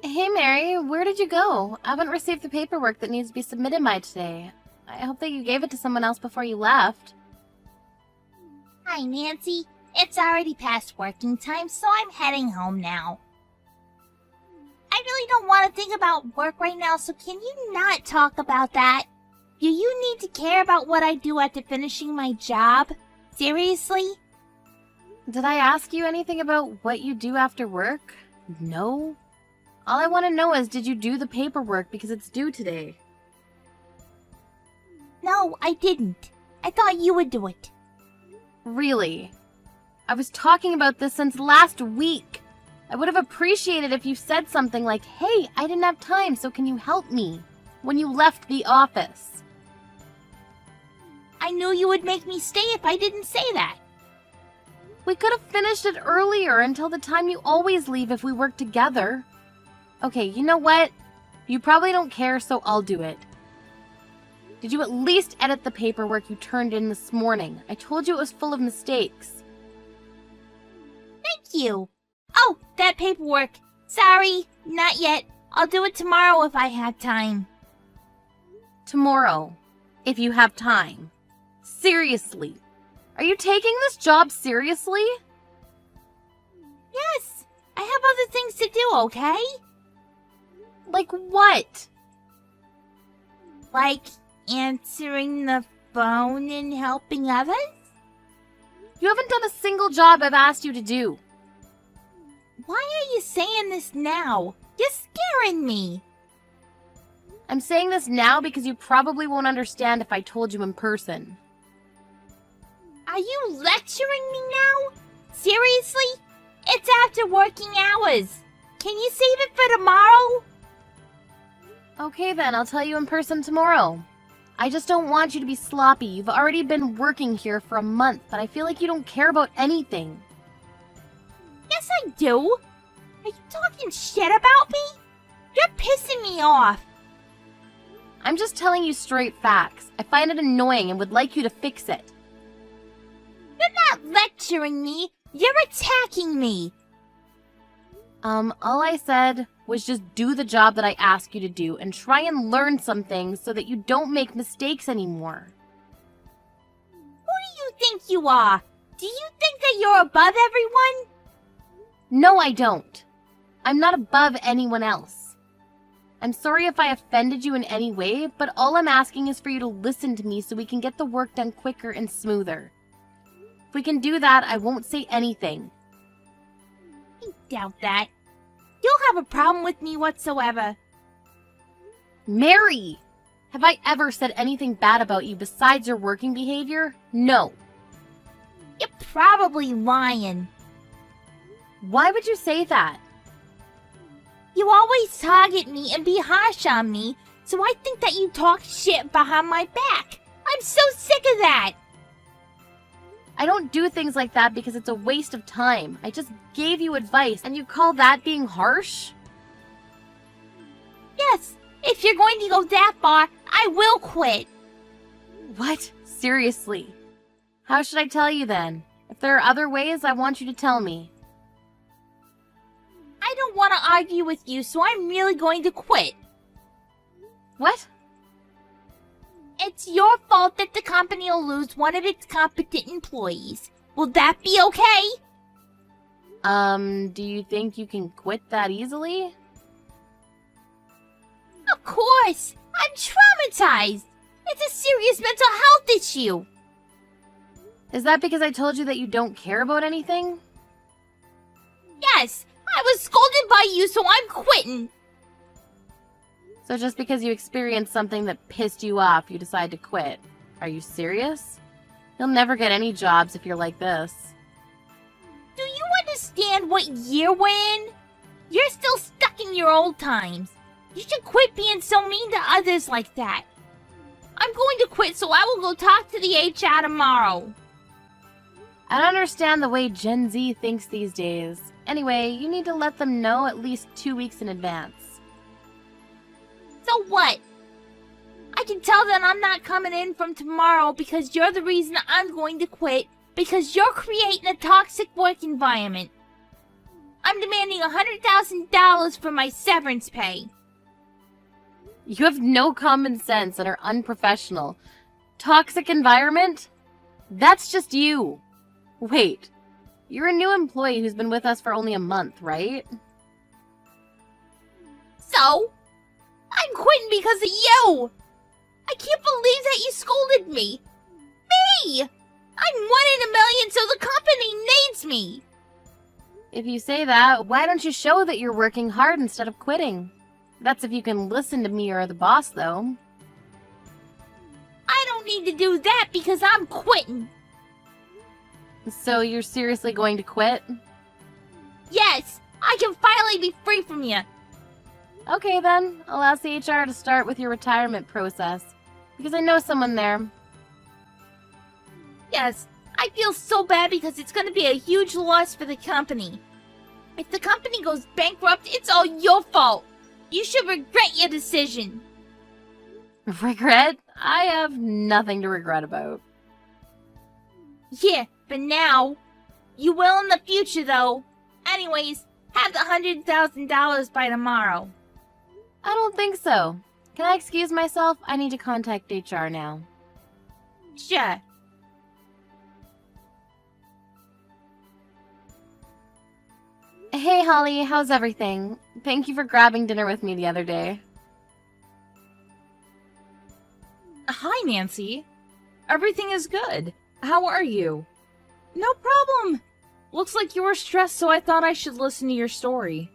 Hey Mary, where did you go? I haven't received the paperwork that needs to be submitted by today. I hope that you gave it to someone else before you left. Hi, Nancy. It's already past working time, so I'm heading home now. I really don't want to think about work right now, so can you not talk about that? Do you need to care about what I do after finishing my job? Seriously? Did I ask you anything about what you do after work? No. All I want to know is, did you do the paperwork because it's due today? No, I didn't. I thought you would do it. Really? I was talking about this since last week. I would have appreciated if you said something like, hey, I didn't have time, so can you help me? When you left the office. I knew you would make me stay if I didn't say that. We could have finished it earlier until the time you always leave if we work together. Okay, you know what? You probably don't care, so I'll do it. Did you at least edit the paperwork you turned in this morning? I told you it was full of mistakes. Thank you. Oh, that paperwork. Sorry, not yet. I'll do it tomorrow if I have time. Tomorrow, if you have time. Seriously. Are you taking this job seriously? Yes, I have other things to do, okay? Like what? Like answering the phone and helping others? You haven't done a single job I've asked you to do. Why are you saying this now? You're scaring me. I'm saying this now because you probably won't understand if I told you in person. Are you lecturing me now? Seriously? It's after working hours. Can you save it for tomorrow? Okay then, I'll tell you in person tomorrow. I just don't want you to be sloppy. You've already been working here for a month, but I feel like you don't care about anything. Yes, I do. Are you talking shit about me? You're pissing me off. I'm just telling you straight facts. I find it annoying and would like you to fix it. You're not lecturing me. You're attacking me. All I said was just do the job that I asked you to do and try and learn some things so that you don't make mistakes anymore. Who do you think you are? Do you think that you're above everyone? No, I don't. I'm not above anyone else. I'm sorry if I offended you in any way, but all I'm asking is for you to listen to me so we can get the work done quicker and smoother. If we can do that, I won't say anything. I doubt that. You'll have a problem with me whatsoever. Mary! Have I ever said anything bad about you besides your working behavior? No. You're probably lying. Why would you say that? You always target me and be harsh on me, so I think that you talk shit behind my back. I'm so sick of that. I don't do things like that because it's a waste of time. I just gave you advice, and you call that being harsh? Yes, if you're going to go that far, I will quit. What? Seriously? How should I tell you then? If there are other ways, I want you to tell me. I don't want to argue with you, so I'm really going to quit. What? It's your fault that the company will lose one of its competent employees. Will that be okay? Do you think you can quit that easily? Of course! I'm traumatized! It's a serious mental health issue! Is that because I told you that you don't care about anything? Yes! I was scolded by you, so I'm quitting! So just because you experienced something that pissed you off, you decide to quit. Are you serious? You'll never get any jobs if you're like this. Do you understand what year we're in? You're still stuck in your old times. You should quit being so mean to others like that. I'm going to quit, so I will go talk to the HR tomorrow. I don't understand the way Gen Z thinks these days. Anyway, you need to let them know at least 2 weeks in advance. So what? I can tell them I'm not coming in from tomorrow because you're the reason I'm going to quit, because you're creating a toxic work environment. I'm demanding $100,000 for my severance pay. You have no common sense and are unprofessional. Toxic environment? That's just you. Wait, you're a new employee who's been with us for only a month, right? So? I'm quitting because of you! I can't believe that you scolded me! Me! I'm 1 in a million, so the company needs me! If you say that, why don't you show that you're working hard instead of quitting? That's if you can listen to me or the boss, though. I don't need to do that because I'm quitting! So you're seriously going to quit? Yes! I can finally be free from you! Okay then, I'll ask the HR to start with your retirement process, because I know someone there. Yes, I feel so bad because it's going to be a huge loss for the company. If the company goes bankrupt, it's all your fault. You should regret your decision. Regret? I have nothing to regret about. Yeah, for now. You will in the future, though. Anyways, have the $100,000 by tomorrow. I don't think so. Can I excuse myself? I need to contact HR now. Sure. Hey Holly, how's everything? Thank you for grabbing dinner with me the other day. Hi, Nancy. Everything is good. How are you? No problem. Looks like you were stressed, so I thought I should listen to your story.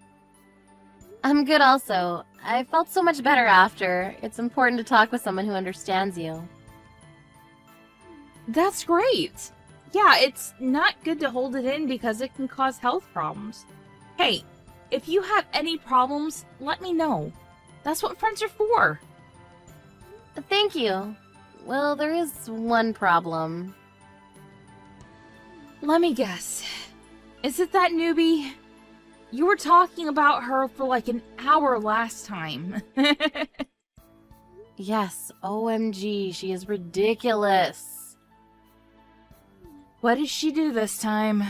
I'm good also. I felt so much better after. It's important to talk with someone who understands you. That's great. Yeah, it's not good to hold it in because it can cause health problems. Hey, if you have any problems, let me know. That's what friends are for. Thank you. Well, there is one problem. Let me guess. Is it that newbie? You were talking about her for like an hour last time. Yes, OMG, she is ridiculous. What did she do this time?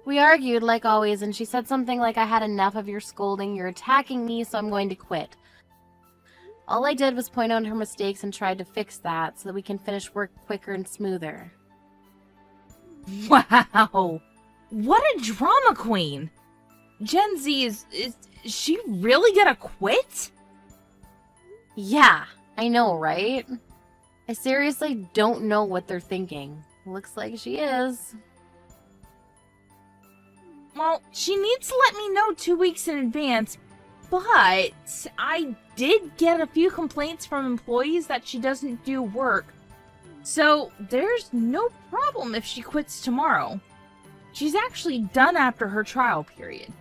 We argued like always, and she said something like, I had enough of your scolding, you're attacking me, so I'm going to quit. All I did was point out her mistakes and tried to fix that so that we can finish work quicker and smoother. Wow! What a drama queen! Gen Z is she really gonna quit? Yeah, I know, right? I seriously don't know what they're thinking. Looks like she is. Well, she needs to let me know 2 weeks in advance, but I did get a few complaints from employees that she doesn't do work. So there's no problem if she quits tomorrow. She's actually done after her trial period.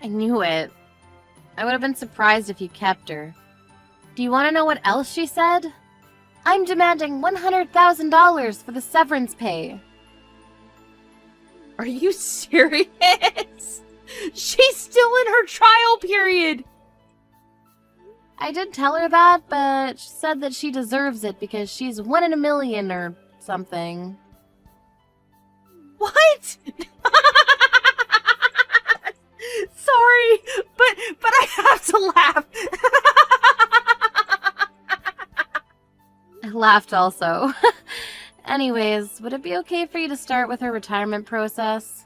I knew it. I would have been surprised if you kept her. Do you want to know what else she said? I'm demanding $100,000 for the severance pay. Are you serious? She's still in her trial period! I did tell her that, but she said that she deserves it because she's 1 in a million or something. What? Sorry, but I have to laugh. I laughed also. Anyways, would it be okay for you to start with her retirement process?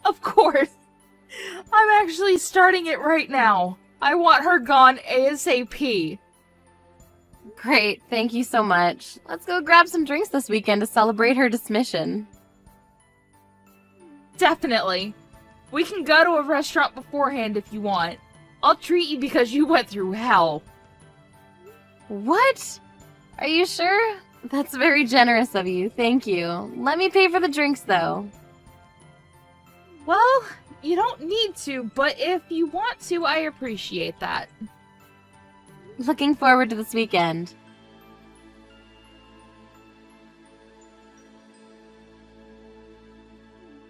Of course. I'm actually starting it right now. I want her gone ASAP. Great, thank you so much. Let's go grab some drinks this weekend to celebrate her dismission. Definitely. We can go to a restaurant beforehand if you want. I'll treat you because you went through hell. What? Are you sure? That's very generous of you, thank you. Let me pay for the drinks though. Well, you don't need to, but if you want to, I appreciate that. Looking forward to this weekend.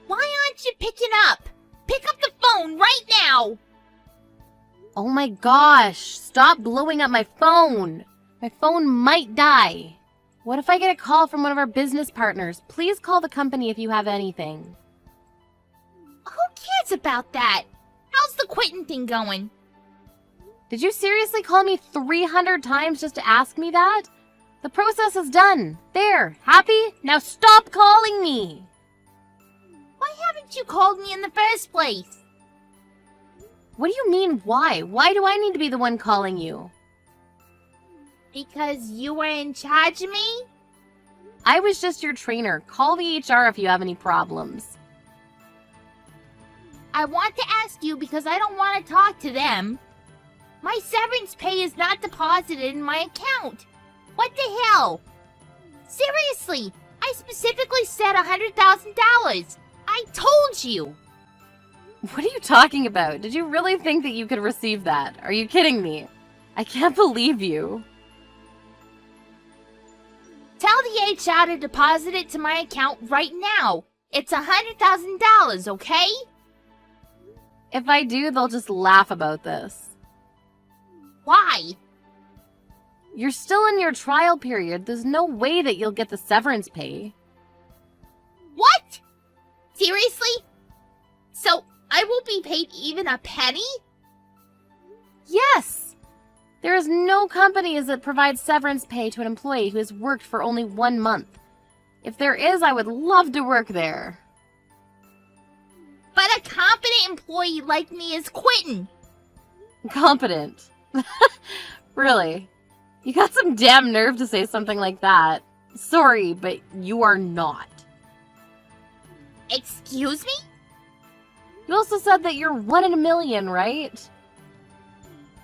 Why aren't you picking up? Pick up the phone right now! Oh my gosh, stop blowing up my phone. My phone might die. What if I get a call from one of our business partners? Please call the company if you have anything. cares about that? How's the quitting thing going? Did you seriously call me 300 times just to ask me that? The process is done. There, happy? Now stop calling me. Why haven't you called me in the first place? What do you mean, why? Why do I need to be the one calling you? Because you were in charge of me? I was just your trainer. Call the HR if you have any problems. I want to ask you because I don't want to talk to them. My severance pay is not deposited in my account. What the hell? Seriously, I specifically said $100,000. I told you. What are you talking about? Did you really think that you could receive that? Are you kidding me? I can't believe you. Tell the HR to deposit it to my account right now. It's $100,000, okay? If I do, they'll just laugh about this. Why? You're still in your trial period. There's no way that you'll get the severance pay. What? Seriously? So, I won't be paid even a penny? Yes! There is no companies that provide severance pay to an employee who has worked for only 1 month. If there is, I would love to work there. But a competent employee like me is quitting. Competent. Really? You got some damn nerve to say something like that. Sorry, but you are not. Excuse me? You also said that you're 1 in a million, right?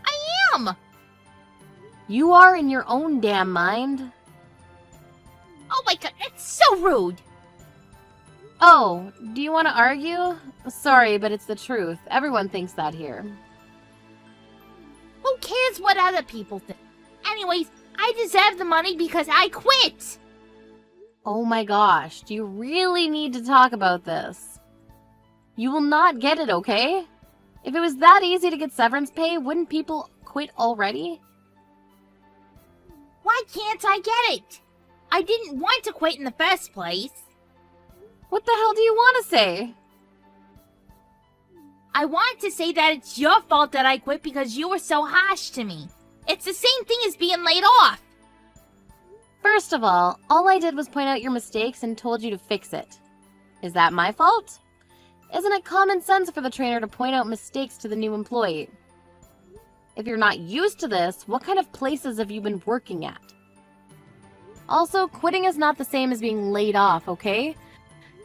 I am. You are in your own damn mind. Oh my god, that's so rude. Oh, do you want to argue? Sorry, but it's the truth. Everyone thinks that here. Who cares what other people think? Anyways, I deserve the money because I quit. Oh my gosh, do you really need to talk about this? You will not get it, okay? If it was that easy to get severance pay, wouldn't people quit already? Why can't I get it? I didn't want to quit in the first place. What the hell do you want to say? I want to say that it's your fault that I quit because you were so harsh to me. It's the same thing as being laid off. First of all I did was point out your mistakes and told you to fix it. Is that my fault? Isn't it common sense for the trainer to point out mistakes to the new employee? If you're not used to this, what kind of places have you been working at? Also, quitting is not the same as being laid off, okay?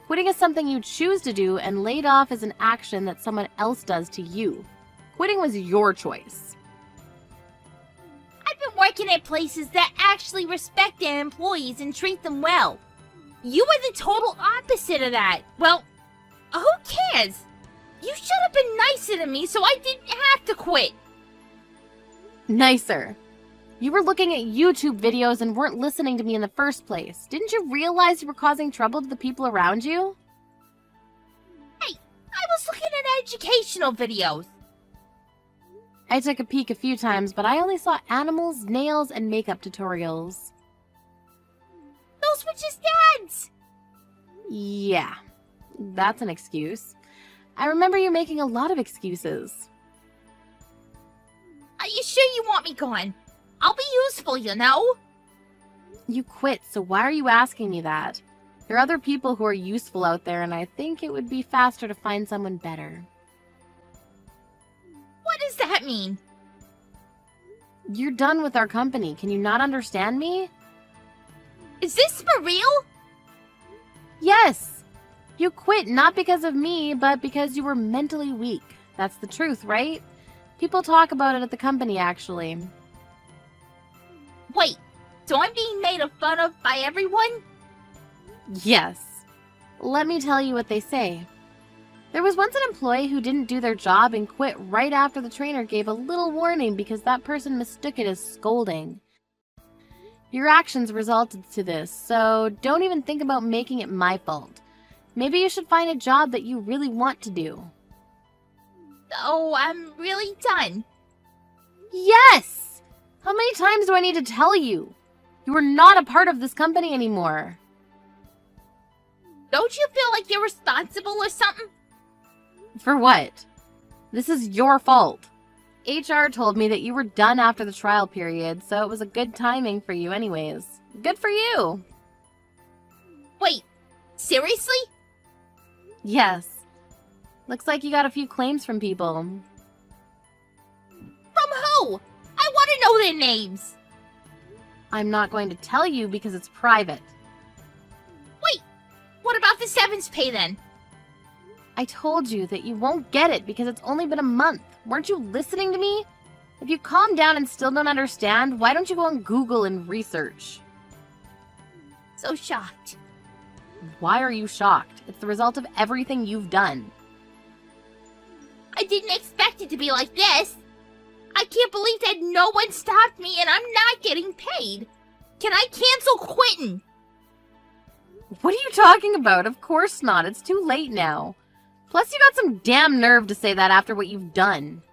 Quitting is something you choose to do, and laid off is an action that someone else does to you. Quitting was your choice. I've been working at places that actually respect their employees and treat them well. You were the total opposite of that. Well, who cares? You should have been nicer to me so I didn't have to quit. Nicer. You were looking at YouTube videos and weren't listening to me in the first place. Didn't you realize you were causing trouble to the people around you? Hey, I was looking at educational videos. I took a peek a few times, but I only saw animals, nails, and makeup tutorials. Those were just ads. Yeah, that's an excuse. I remember you making a lot of excuses. Are you sure you want me gone? I'll be useful, you know? You quit, so why are you asking me that? There are other people who are useful out there, and I think it would be faster to find someone better. What does that mean? You're done with our company. Can you not understand me? Is this for real? Yes! You quit not because of me, but because you were mentally weak. That's the truth, right? People talk about it at the company, actually. Wait, so I'm being made fun of by everyone? Yes. Let me tell you what they say. There was once an employee who didn't do their job and quit right after the trainer gave a little warning because that person mistook it as scolding. Your actions resulted to this, so don't even think about making it my fault. Maybe you should find a job that you really want to do. Oh, I'm really done. Yes! How many times do I need to tell you? You are not a part of this company anymore. Don't you feel like you're responsible or something? For what? This is your fault. HR told me that you were done after the trial period, so it was a good timing for you anyways. Good for you! Wait, seriously? Yes. Looks like you got a few claims from people. From who? I want to know their names. I'm not going to tell you because it's private. Wait, what about the severance pay then? I told you that you won't get it because it's only been a month. Weren't you listening to me? If you calm down and still don't understand, why don't you go on Google and research? So shocked. Why are you shocked? It's the result of everything you've done. I didn't expect it to be like this. I can't believe that no one stopped me and I'm not getting paid. Can I cancel quitting? What are you talking about? Of course not. It's too late now. Plus, you got some damn nerve to say that after what you've done.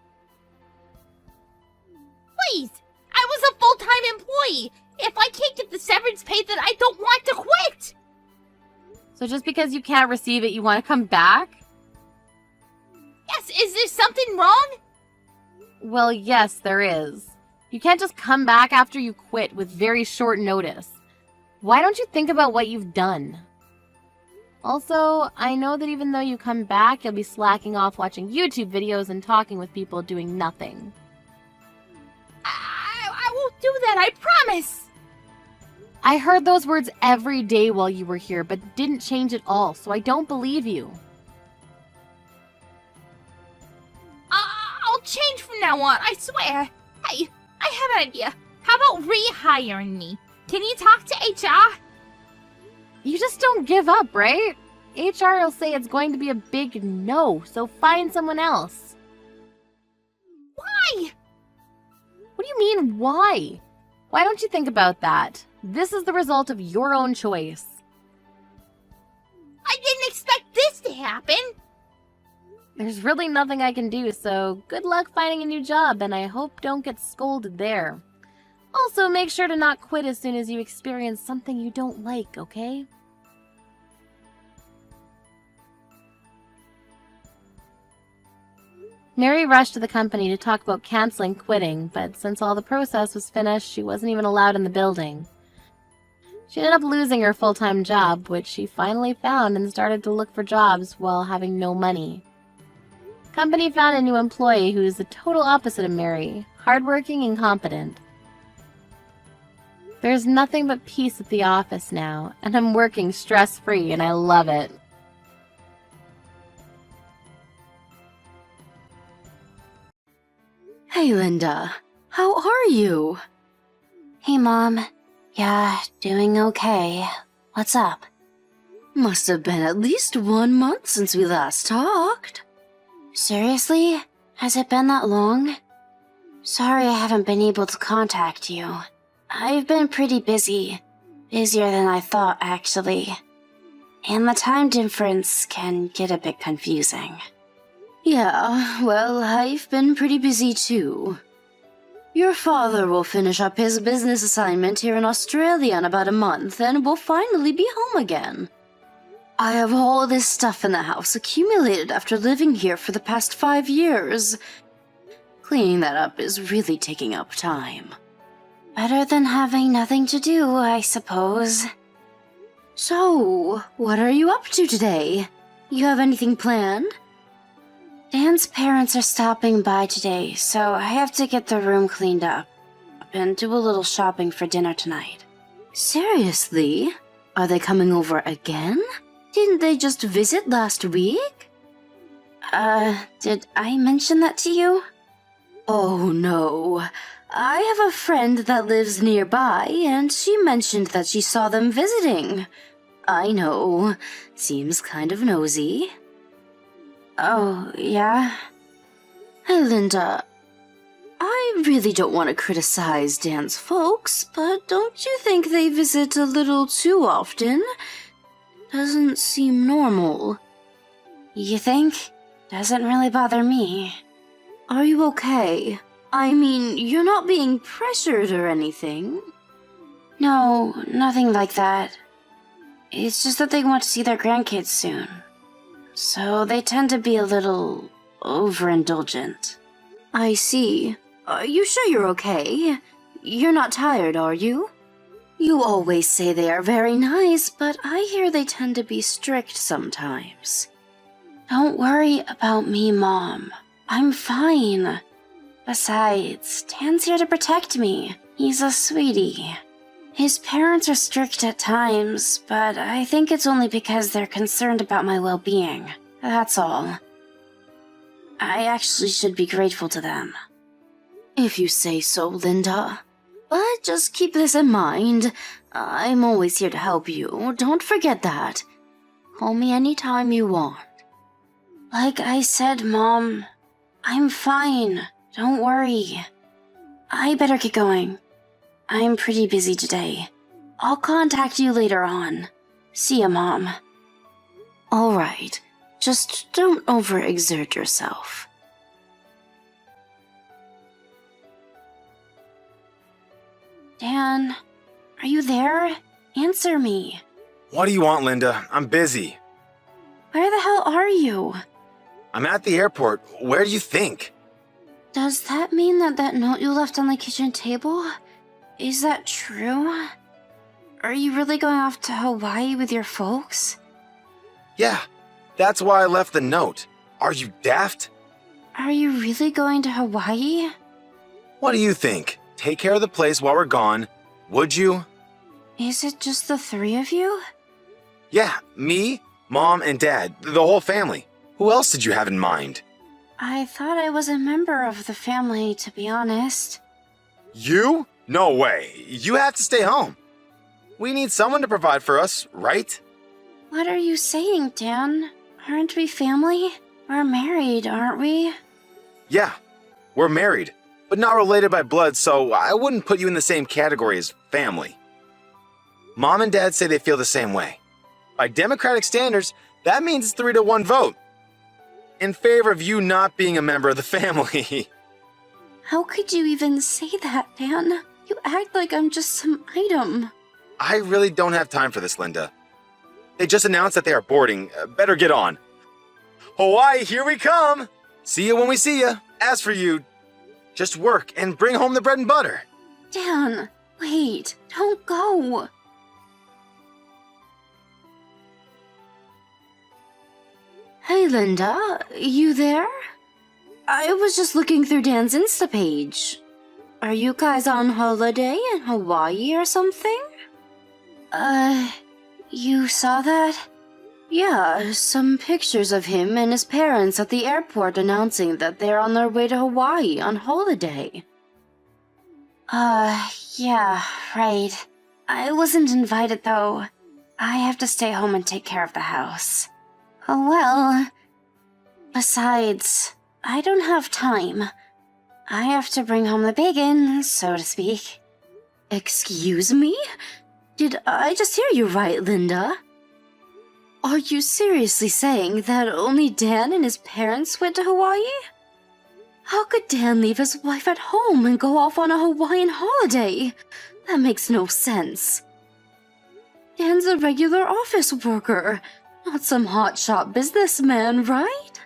Please, I was a full-time employee. If I can't get the severance pay, then I don't want to quit. So just because you can't receive it, you want to come back? Yes, is there something wrong? Well, yes, there is. You can't just come back after you quit with very short notice. Why don't you think about what you've done? Also, I know that even though you come back, you'll be slacking off watching YouTube videos and talking with people doing nothing. I won't do that, I promise. I heard those words every day while you were here, but didn't change at all, so I don't believe you. I'll change from now on, I swear. Hey, I have an idea. How about rehiring me? Can you talk to HR? You just don't give up, right? HR will say it's going to be a big no, so find someone else. Why? What do you mean, why? Why don't you think about that? This is the result of your own choice. I didn't expect this to happen. There's really nothing I can do, so good luck finding a new job, and I hope don't get scolded there. Also, make sure to not quit as soon as you experience something you don't like, okay? Mary rushed to the company to talk about canceling quitting, but since all the process was finished, she wasn't even allowed in the building. She ended up losing her full-time job, which she finally found and started to look for jobs while having no money. Company found a new employee who is the total opposite of Mary, hardworking and competent. There's nothing but peace at the office now, and I'm working stress-free and I love it. Hey, Linda. How are you? Hey, Mom. Yeah, doing okay. What's up? Must have been at least 1 month since we last talked. Seriously? Has it been that long? Sorry I haven't been able to contact you. I've been pretty busy. Busier than I thought, actually. And the time difference can get a bit confusing. Yeah, well, I've been pretty busy too. Your father will finish up his business assignment here in Australia in about a month and will finally be home again. I have all this stuff in the house accumulated after living here for the past 5 years. Cleaning that up is really taking up time. Better than having nothing to do, I suppose. So, what are you up to today? You have anything planned? Dan's parents are stopping by today, so I have to get the room cleaned up and do a little shopping for dinner tonight. Seriously? Are they coming over again? Didn't they just visit last week? Did I mention that to you? Oh no. I have a friend that lives nearby, and she mentioned that she saw them visiting. I know. Seems kind of nosy. Oh, yeah? Hey, Linda. I really don't want to criticize Dan's folks, but don't you think they visit a little too often? Doesn't seem normal. You think? Doesn't really bother me. Are you okay? I mean, you're not being pressured or anything. No, nothing like that. It's just that they want to see their grandkids soon. so they tend to be a little overindulgent. I see. Are you sure you're okay? You're not tired, are you? You always say they are very nice, but I hear they tend to be strict sometimes. Don't worry about me, Mom. I'm fine. Besides, Dan's here to protect me. He's a sweetie. His parents are strict at times, but I think it's only because they're concerned about my well-being. That's all. I actually should be grateful to them. If you say so, Linda. But just keep this in mind. I'm always here to help you. Don't forget that. Call me anytime you want. Like I said, Mom, I'm fine. Don't worry. I better get going. I'm pretty busy today. I'll contact you later on. See ya, Mom. All right. Just don't overexert yourself. Dan, are you there? Answer me. What do you want, Linda? I'm busy. Where the hell are you? I'm at the airport. Where do you think? Does that mean that note you left on the kitchen table? Is that true? Are you really going off to Hawaii with your folks? Yeah, that's why I left the note. Are you daft? Are you really going to Hawaii? What do you think? Take care of the place while we're gone, would you? Is it just the three of you? Yeah, me, Mom, and Dad, the whole family. Who else did you have in mind? I thought I was a member of the family, to be honest. You? No way. You have to stay home. We need someone to provide for us, right? What are you saying, Dan? Aren't we family? We're married, aren't we? Yeah, we're married, but not related by blood, so I wouldn't put you in the same category as family. Mom and Dad say they feel the same way. By democratic standards, that means it's 3-1 vote. In favor of you not being a member of the family. How could you even say that, Dan? You act like I'm just some item. I really don't have time for this, Linda. They just announced that they are boarding. Better get on. Hawaii, here we come! See you when we see you. As for you, just work and bring home the bread and butter. Dan, wait, don't go. Hey, Linda, you there? I was just looking through Dan's Insta page. Are you guys on holiday in Hawaii or something? You saw that? Yeah, some pictures of him and his parents at the airport announcing that they're on their way to Hawaii on holiday. Yeah, right. I wasn't invited though. I have to stay home and take care of the house. Oh well. Besides, I don't have time. I have to bring home the bacon, so to speak. Excuse me? Did I just hear you right, Linda? Are you seriously saying that only Dan and his parents went to Hawaii? How could Dan leave his wife at home and go off on a Hawaiian holiday? That makes no sense. Dan's a regular office worker, not some hotshot businessman, right?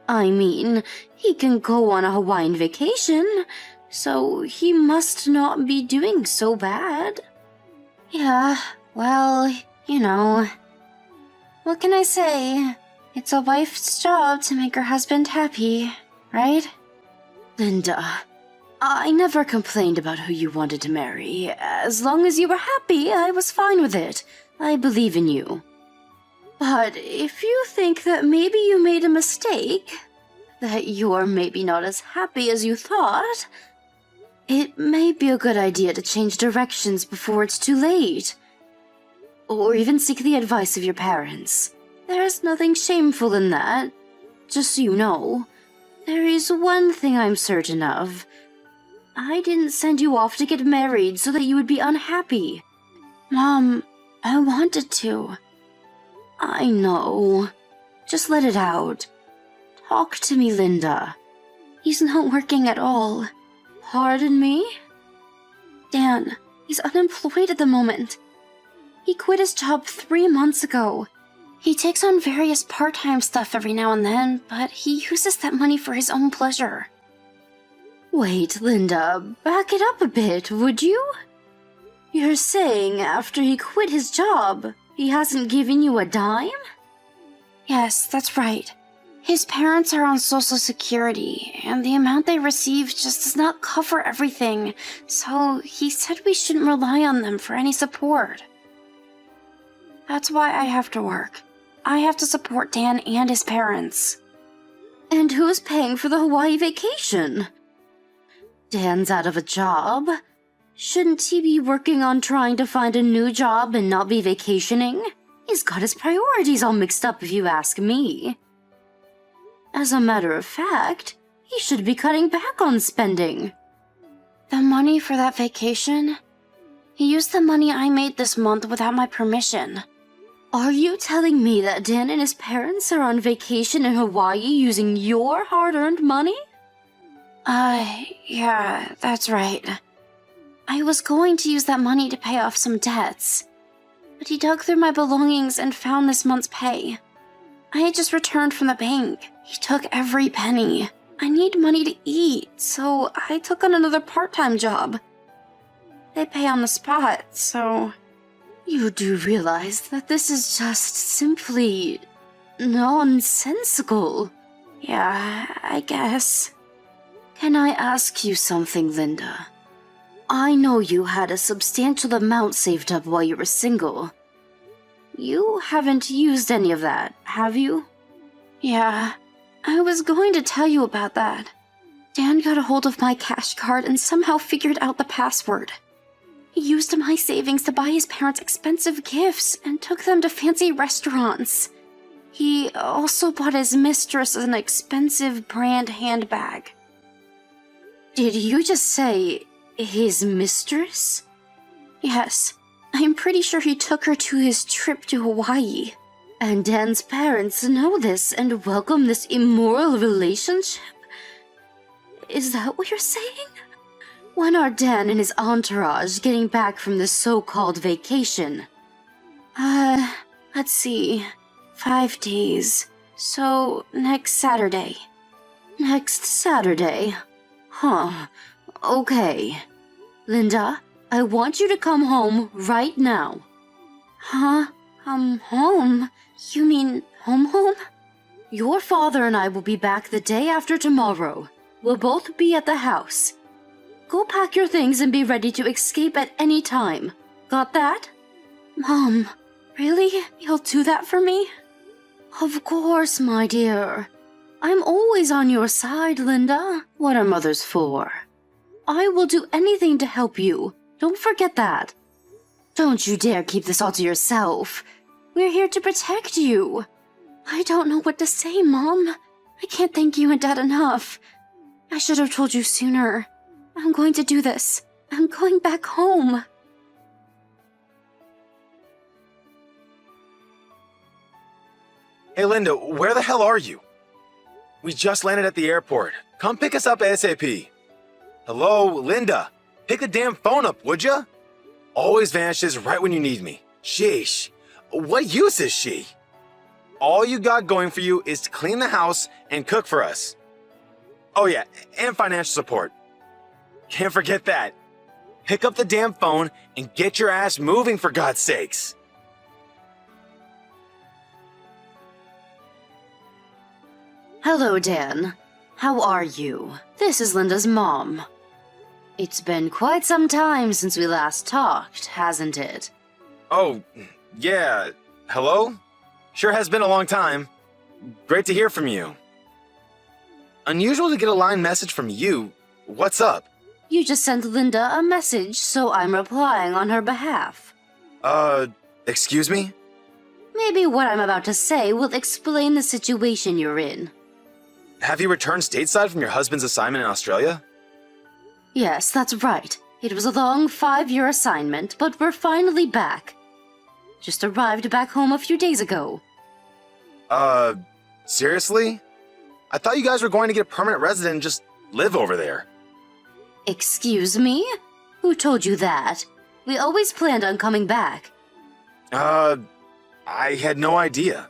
I mean, he can go on a Hawaiian vacation, so he must not be doing so bad. Yeah, well, you know. What can I say? It's a wife's job to make her husband happy, right? Linda, I never complained about who you wanted to marry. As long as you were happy, I was fine with it. I believe in you. But if you think that maybe you made a mistake, that you're maybe not as happy as you thought, it may be a good idea to change directions before it's too late. Or even seek the advice of your parents. There's nothing shameful in that. Just so you know, there is one thing I'm certain of. I didn't send you off to get married so that you would be unhappy. Mom, I wanted to. I know. Just let it out. Talk to me, Linda. He's not working at all. Pardon me? Dan, he's unemployed at the moment. He quit his job 3 months ago. He takes on various part-time stuff every now and then, but he uses that money for his own pleasure. Wait, Linda, back it up a bit, would you? You're saying after he quit his job, he hasn't given you a dime? Yes, that's right. His parents are on Social Security, and the amount they receive just does not cover everything, so he said we shouldn't rely on them for any support. That's why I have to work. I have to support Dan and his parents. And who's paying for the Hawaii vacation? Dan's out of a job. Shouldn't he be working on trying to find a new job and not be vacationing? He's got his priorities all mixed up if you ask me. As a matter of fact, he should be cutting back on spending. The money for that vacation? He used the money I made this month without my permission. Are you telling me that Dan and his parents are on vacation in Hawaii using your hard-earned money? Yeah, that's right. I was going to use that money to pay off some debts, but he dug through my belongings and found this month's pay. I had just returned from the bank. He took every penny. I need money to eat, so I took on another part-time job. They pay on the spot, so... You do realize that this is just simply nonsensical. Yeah, I guess. Can I ask you something, Linda? I know you had a substantial amount saved up while you were single. You haven't used any of that, have you? Yeah, I was going to tell you about that. Dan got a hold of my cash card and somehow figured out the password. He used my savings to buy his parents expensive gifts and took them to fancy restaurants. He also bought his mistress an expensive brand handbag. Did you just say his mistress? Yes, I'm pretty sure he took her to his trip to Hawaii. And Dan's parents know this and welcome this immoral relationship? Is that what you're saying? When are Dan and his entourage getting back from this so-called vacation? Let's see. 5 days. So, next Saturday. Next Saturday? Huh. Okay. Linda, I want you to come home right now. Huh? Home? You mean home? Your father and I will be back the day after tomorrow. We'll both be at the house. Go pack your things and be ready to escape at any time. Got that? Mom, really? You'll do that for me? Of course, my dear. I'm always on your side, Linda. What are mothers for? I will do anything to help you. Don't forget that. Don't you dare keep this all to yourself. We're here to protect you. I don't know what to say, Mom. I can't thank you and Dad enough. I should have told you sooner. I'm going to do this. I'm going back home. Hey, Linda, where the hell are you? We just landed at the airport. Come pick us up ASAP. Hello, Linda. Pick the damn phone up, would ya? Always vanishes right when you need me. Sheesh. What use is she? All you got going for you is to clean the house and cook for us. Oh yeah, and financial support. Can't forget that. Pick up the damn phone and get your ass moving, for God's sakes. Hello, Dan. How are you? This is Linda's mom. It's been quite some time since we last talked, hasn't it? Oh, yeah. Hello? Sure has been a long time. Great to hear from you. Unusual to get a line message from you. What's up? You just sent Linda a message, so I'm replying on her behalf. Excuse me? Maybe what I'm about to say will explain the situation you're in. Have you returned stateside from your husband's assignment in Australia? Yes, that's right. It was a long 5-year assignment, but we're finally back. Just arrived back home a few days ago. Seriously? I thought you guys were going to get a permanent resident and just live over there. Excuse me? Who told you that? We always planned on coming back. I had no idea.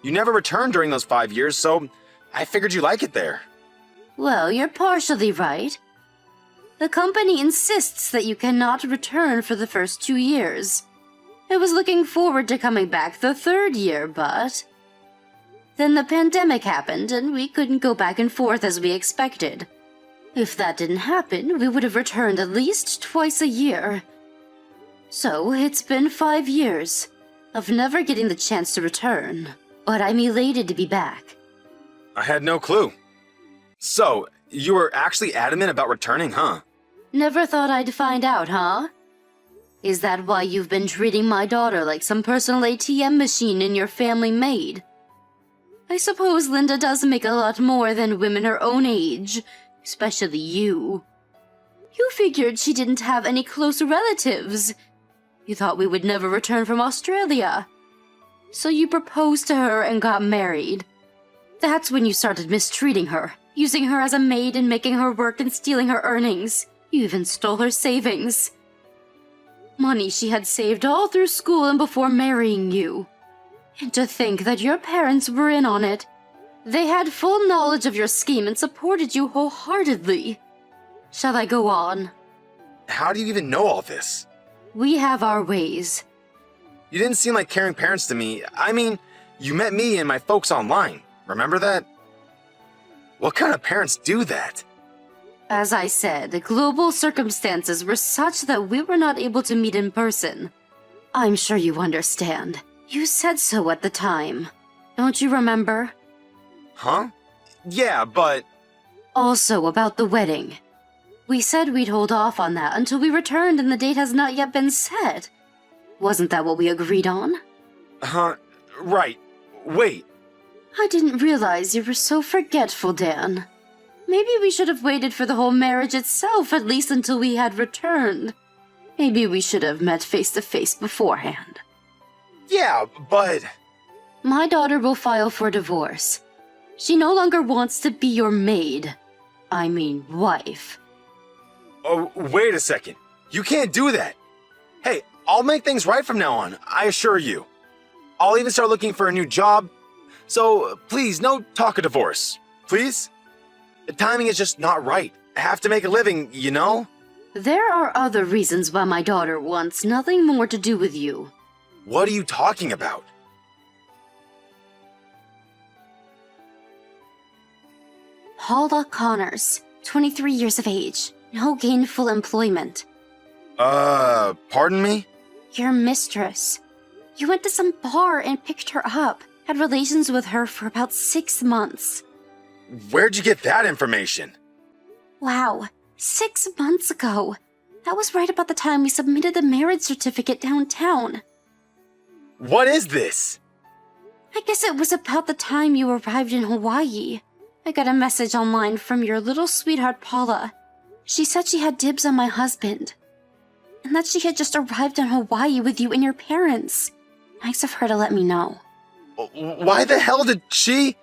You never returned during those 5 years, so I figured you like it there. Well, you're partially right. The company insists that you cannot return for the first 2 years. I was looking forward to coming back the 3rd year, but... Then the pandemic happened, and we couldn't go back and forth as we expected. If that didn't happen, we would have returned at least twice a year. So, it's been 5 years of never getting the chance to return, but I'm elated to be back. I had no clue. So, you were actually adamant about returning, huh? Never thought I'd find out, huh? Is that why you've been treating my daughter like some personal ATM machine in your family maid? I suppose Linda does make a lot more than women her own age, especially you. You figured she didn't have any close relatives. You thought we would never return from Australia. So you proposed to her and got married. That's when you started mistreating her, using her as a maid and making her work and stealing her earnings. You even stole her savings. Money she had saved all through school and before marrying you. And to think that your parents were in on it. They had full knowledge of your scheme and supported you wholeheartedly. Shall I go on? How do you even know all this? We have our ways. You didn't seem like caring parents to me. I mean, you met me and my folks online. Remember that? What kind of parents do that? As I said, the global circumstances were such that we were not able to meet in person. I'm sure you understand. You said so at the time. Don't you remember? Huh? Yeah, but... Also about the wedding. We said we'd hold off on that until we returned and the date has not yet been set. Wasn't that what we agreed on? Huh? Right. Wait. I didn't realize you were so forgetful, Dan. Maybe we should have waited for the whole marriage itself, at least until we had returned. Maybe we should have met face to face beforehand. Yeah, but... My daughter will file for divorce. She no longer wants to be your maid. I mean, wife. Oh, wait a second. You can't do that. Hey, I'll make things right from now on, I assure you. I'll even start looking for a new job. So, please, no talk of divorce. Please? The timing is just not right. I have to make a living, you know? There are other reasons why my daughter wants nothing more to do with you. What are you talking about? Paula Connors, 23 years of age, no gainful employment. Pardon me? Your mistress. You went to some bar and picked her up, had relations with her for about 6 months. Where'd you get that information? Wow, 6 months ago. That was right about the time we submitted the marriage certificate downtown. What is this? I guess it was about the time you arrived in Hawaii. I got a message online from your little sweetheart Paula. She said she had dibs on my husband. And that she had just arrived in Hawaii with you and your parents. Nice of her to let me know. Why the hell did she...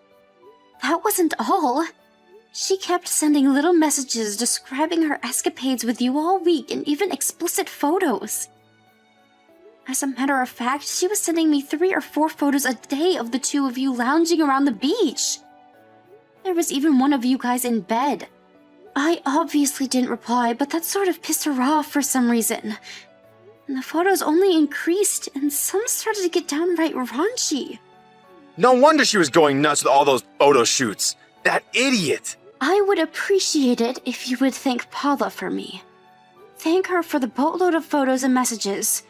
That wasn't all. She kept sending little messages describing her escapades with you all week and even explicit photos. As a matter of fact, she was sending me 3 or 4 photos a day of the two of you lounging around the beach. There was even one of you guys in bed. I obviously didn't reply, but that sort of pissed her off for some reason. And the photos only increased, and some started to get downright raunchy. No wonder she was going nuts with all those photo shoots. That idiot! I would appreciate it if you would thank Paula for me. Thank her for the boatload of photos and messages.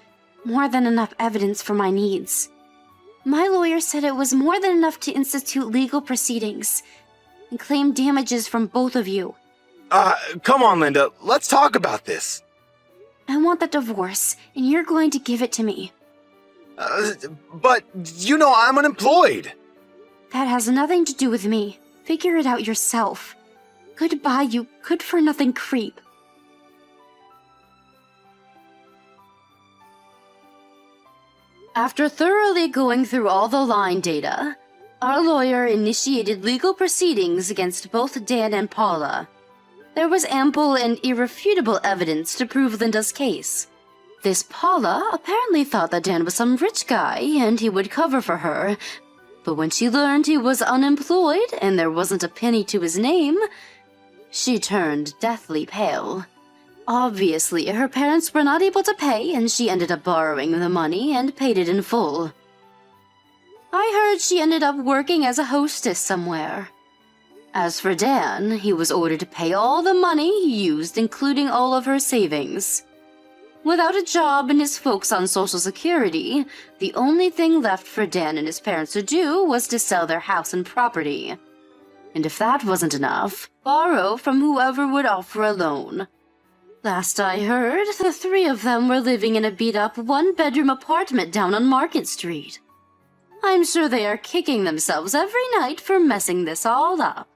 More than enough evidence for my needs. My lawyer said it was more than enough to institute legal proceedings and claim damages from both of you. Come on, Linda. Let's talk about this. I want the divorce, and you're going to give it to me. But, you know, I'm unemployed. That has nothing to do with me. Figure it out yourself. Goodbye, you good-for-nothing creep. After thoroughly going through all the line data, our lawyer initiated legal proceedings against both Dan and Paula. There was ample and irrefutable evidence to prove Linda's case. This Paula apparently thought that Dan was some rich guy and he would cover for her, But when she learned he was unemployed and there wasn't a penny to his name, she turned deathly pale. Obviously, her parents were not able to pay, and she ended up borrowing the money and paid it in full. I heard she ended up working as a hostess somewhere. As for Dan, he was ordered to pay all the money he used, including all of her savings. Without a job and his folks on Social Security, the only thing left for Dan and his parents to do was to sell their house and property. And if that wasn't enough, borrow from whoever would offer a loan. Last I heard, the three of them were living in a beat-up one-bedroom apartment down on Market Street. I'm sure they are kicking themselves every night for messing this all up.